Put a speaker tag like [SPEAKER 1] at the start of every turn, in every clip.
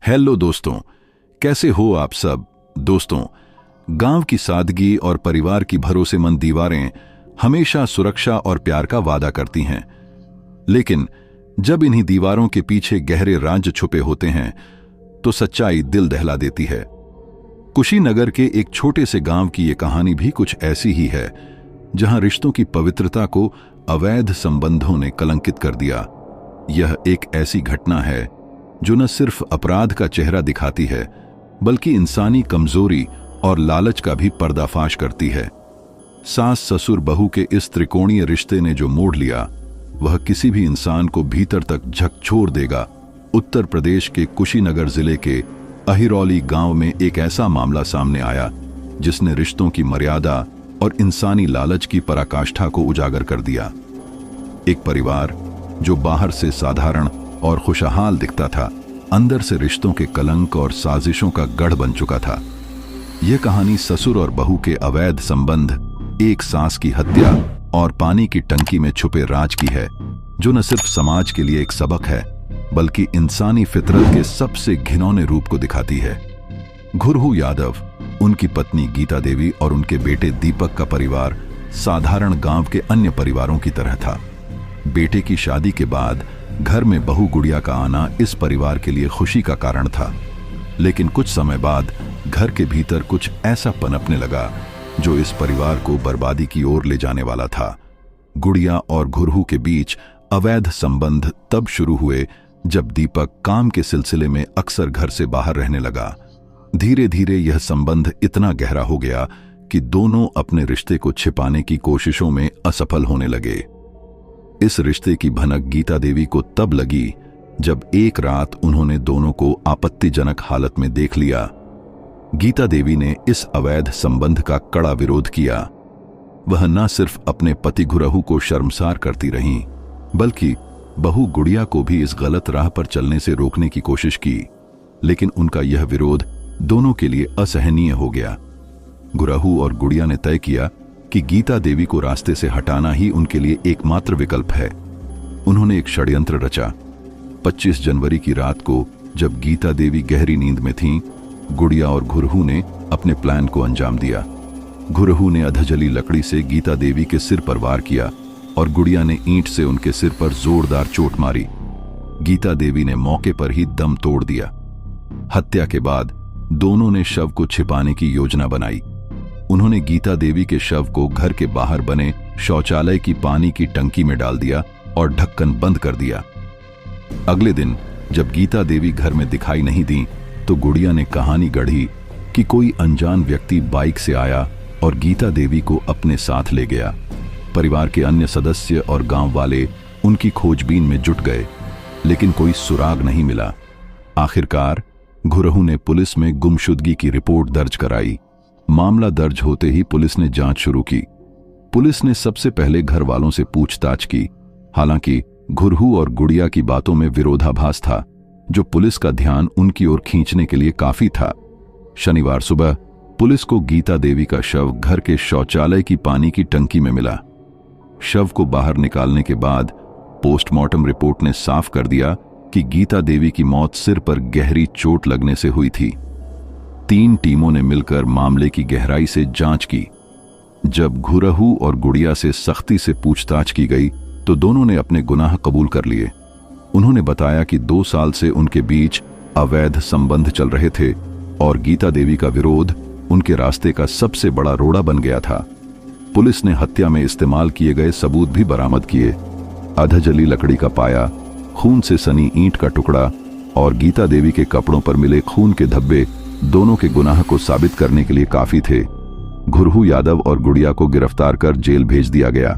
[SPEAKER 1] Hello दोस्तों, कैसे हो आप सब। दोस्तों, गांव की सादगी और परिवार की भरोसेमंद दीवारें हमेशा सुरक्षा और प्यार का वादा करती हैं। लेकिन जब इन्हीं दीवारों के पीछे गहरे राज छुपे होते हैं तो सच्चाई दिल दहला देती है। कुशीनगर के एक छोटे से गांव की ये कहानी भी कुछ ऐसी ही है, जहां रिश्तों की पवित्रता को अवैध संबंधों ने कलंकित कर दिया। यह एक ऐसी घटना है जो न सिर्फ अपराध का चेहरा दिखाती है, बल्कि इंसानी कमजोरी और लालच का भी पर्दाफाश करती है। सास ससुर बहू के इस त्रिकोणीय रिश्ते ने जो मोड़ लिया, वह किसी भी इंसान को भीतर तक झकझोर देगा। उत्तर प्रदेश के कुशीनगर जिले के अहिरौली गांव में एक ऐसा मामला सामने आया जिसने रिश्तों की मर्यादा और इंसानी लालच की पराकाष्ठा को उजागर कर दिया। एक परिवार जो बाहर से साधारण और खुशहाल दिखता था, अंदर से रिश्तों के कलंक और साजिशों का गढ़ बन चुका था। यह कहानी ससुर और बहू के अवैध संबंध, एक सास की हत्या और पानी की टंकी में छुपे राज की है, जो न सिर्फ समाज के लिए एक सबक है, बल्कि इंसानी फितरत के सबसे घिनौने रूप को दिखाती है। घुरहू यादव, उनकी पत्नी गीता देवी और उनके बेटे दीपक का परिवार साधारण गांव के अन्य परिवारों की तरह था। बेटे की शादी के बाद घर में बहू गुड़िया का आना इस परिवार के लिए खुशी का कारण था। लेकिन कुछ समय बाद घर के भीतर कुछ ऐसा पनपने लगा जो इस परिवार को बर्बादी की ओर ले जाने वाला था। गुड़िया और घुरहू के बीच अवैध संबंध तब शुरू हुए जब दीपक काम के सिलसिले में अक्सर घर से बाहर रहने लगा। धीरे धीरे यह संबंध इतना गहरा हो गया कि दोनों अपने रिश्ते को छिपाने की कोशिशों में असफल होने लगे। इस रिश्ते की भनक गीता देवी को तब लगी जब एक रात उन्होंने दोनों को आपत्तिजनक हालत में देख लिया। गीता देवी ने इस अवैध संबंध का कड़ा विरोध किया। वह न सिर्फ अपने पति घुरहू को शर्मसार करती रहीं, बल्कि बहू गुड़िया को भी इस गलत राह पर चलने से रोकने की कोशिश की। लेकिन उनका यह विरोध दोनों के लिए असहनीय हो गया। घुरहू और गुड़िया ने तय किया कि गीता देवी को रास्ते से हटाना ही उनके लिए एकमात्र विकल्प है। उन्होंने एक षड्यंत्र रचा। 25 जनवरी की रात को जब गीता देवी गहरी नींद में थीं, गुड़िया और घुरहू ने अपने प्लान को अंजाम दिया। घुरहू ने अधजली लकड़ी से गीता देवी के सिर पर वार किया और गुड़िया ने ईंट से उनके सिर पर जोरदार चोट मारी। गीता देवी ने मौके पर ही दम तोड़ दिया। हत्या के बाद दोनों ने शव को छिपाने की योजना बनाई। उन्होंने गीता देवी के शव को घर के बाहर बने शौचालय की पानी की टंकी में डाल दिया और ढक्कन बंद कर दिया। अगले दिन जब गीता देवी घर में दिखाई नहीं दी तो गुड़िया ने कहानी गढ़ी कि कोई अनजान व्यक्ति बाइक से आया और गीता देवी को अपने साथ ले गया। परिवार के अन्य सदस्य और गांव वाले उनकी खोजबीन में जुट गए, लेकिन कोई सुराग नहीं मिला। आखिरकार घुरहू ने पुलिस में गुमशुदगी की रिपोर्ट दर्ज कराई। मामला दर्ज होते ही पुलिस ने जांच शुरू की। पुलिस ने सबसे पहले घर वालों से पूछताछ की। हालांकि घुरहू और गुड़िया की बातों में विरोधाभास था, जो पुलिस का ध्यान उनकी ओर खींचने के लिए काफी था। शनिवार सुबह पुलिस को गीता देवी का शव घर के शौचालय की पानी की टंकी में मिला। शव को बाहर निकालने के बाद पोस्टमार्टम रिपोर्ट ने साफ कर दिया कि गीता देवी की मौत सिर पर गहरी चोट लगने से हुई थी। 3 टीमों ने मिलकर मामले की गहराई से जांच की। जब घुरहू और गुड़िया से सख्ती से पूछताछ की गई तो दोनों ने अपने गुनाह कबूल कर लिए। उन्होंने बताया कि 2 साल से उनके बीच अवैध संबंध चल रहे थे और गीता देवी का विरोध उनके रास्ते का सबसे बड़ा रोड़ा बन गया था। पुलिस ने हत्या में इस्तेमाल किए गए सबूत भी बरामद किए। अधजली लकड़ी का पाया, खून से सनी ईंट का टुकड़ा और गीता देवी के कपड़ों पर मिले खून के धब्बे दोनों के गुनाह को साबित करने के लिए काफी थे। घुरहू यादव और गुड़िया को गिरफ्तार कर जेल भेज दिया गया।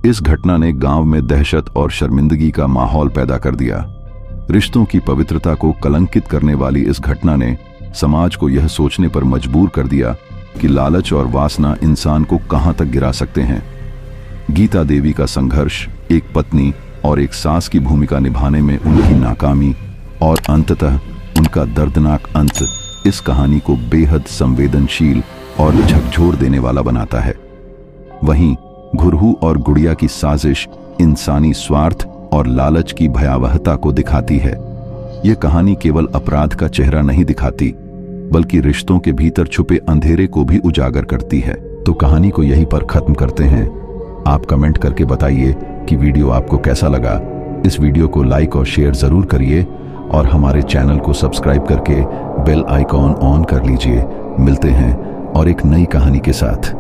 [SPEAKER 1] इस घटना ने गांव में दहशत और शर्मिंदगी का माहौल पैदा कर दिया। रिश्तों की पवित्रता को कलंकित करने वाली इस घटना ने समाज को यह सोचने पर मजबूर कर दिया कि लालच और वासना इंसान को कहां तक गिरा सकते हैं। गीता देवी का संघर्ष, एक पत्नी और एक सास की भूमिका निभाने में उनकी नाकामी और अंततः उनका दर्दनाक अंत इस कहानी को बेहद संवेदनशील और झकझोर देने वाला बनाता है। वहीं घुरहू और गुड़िया की साजिश इंसानी स्वार्थ और लालच की भयावहता को दिखाती है। ये कहानी केवल अपराध का चेहरा नहीं दिखाती, बल्कि रिश्तों के भीतर छुपे अंधेरे को भी उजागर करती है। तो कहानी को यहीं पर खत्म करते हैं। आप कमेंट करके बताइए कि वीडियो आपको कैसा लगा। इस वीडियो को लाइक और शेयर जरूर करिए और हमारे चैनल को सब्सक्राइब करके बेल आइकॉन ऑन कर लीजिए। मिलते हैं और एक नई कहानी के साथ।